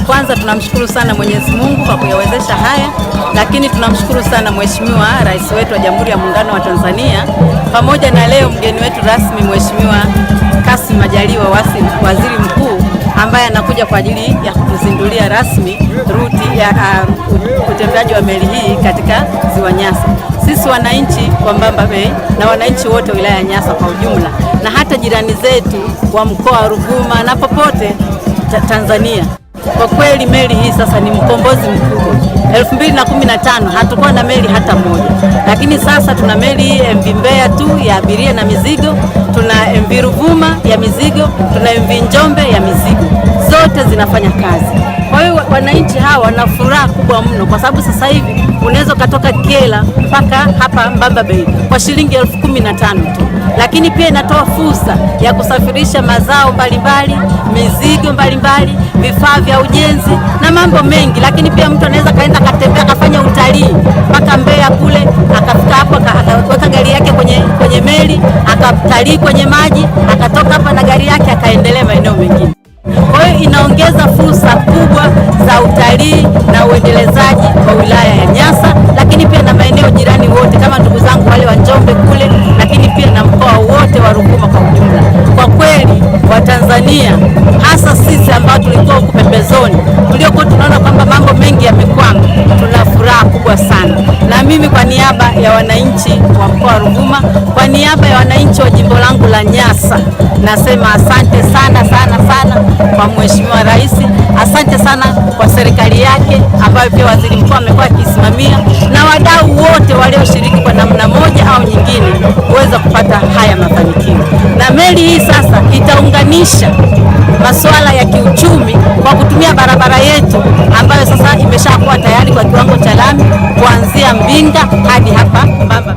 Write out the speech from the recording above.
Kwanza tunamshukuru sana Mwenyezi Mungu kwa kuyawezesha haya, lakini tunamshukuru sana Mheshimiwa Rais wetu wa Jamhuri ya Muungano wa Tanzania, pamoja na leo mgeni wetu rasmi Mheshimiwa Kassim Majaliwa, Waziri Mkuu, ambaye anakuja kwa ajili ya kutuzindulia rasmi ruti ya utembeaji wa meli hii katika Ziwa Nyasa. Sisi wananchi wa Mbamba Bay na wananchi wote wilaya ya Nyasa kwa ujumla, na hata jirani zetu wa mkoa wa Ruvuma na popote Tanzania, kwa kweli meli hii sasa ni mkombozi mkubwa. 2015 hatukuwa na meli hata moja, lakini sasa tuna meli hii MV Mbeya tu ya abiria na mizigo, tuna MV Ruvuma ya mizigo, tuna MV Njombe ya mizigo, zote zinafanya kazi. Kwa hiyo wananchi hawa wana furaha kubwa mno, kwa sababu sasa hivi unaweza kutoka Kyela mpaka hapa Mbamba Bay kwa shilingi 15,000 tu, lakini pia inatoa fursa ya kusafirisha mazao mbalimbali, mizigo mbalimbali, vifaa vya ujenzi na mambo mengi. Lakini pia mtu anaweza kaenda katembea akafanya utalii mpaka Mbeya kule, akafika hapo akaweka gari yake kwenye meli, akatalii kwenye maji, akatoka hapa na gari yake akaendelea maeneo mengine. Kwa hiyo inaongeza fursa kubwa za utalii na uendelezaji wa wilaya ya Nyasa, lakini pia na maeneo jirani wote kama ndugu zangu wale wa Njombe kule, lakini pia na mkoa wote wa Ruvuma kwa ujumla. Kwa kweli Watanzania, hasa sisi ambao tulikuwa huko pembezoni, tuliokuwa tunaona kwamba mambo mengi yamekwama, tuna furaha kubwa sana. Na mimi kwa niaba ya wananchi wa mkoa wa Ruvuma, kwa niaba ya wananchi wa jimbo langu la Nyasa, nasema asante sana kwa Mheshimiwa Rais, asante sana kwa serikali yake ambayo pia Waziri Mkuu amekuwa akisimamia, na wadau wote walioshiriki kwa namna moja au nyingine kuweza kupata haya mafanikio. Na meli hii sasa itaunganisha masuala ya kiuchumi kwa kutumia barabara yetu ambayo sasa imeshakuwa tayari kwa kiwango cha lami kuanzia Mbinga hadi hapa Mbamba.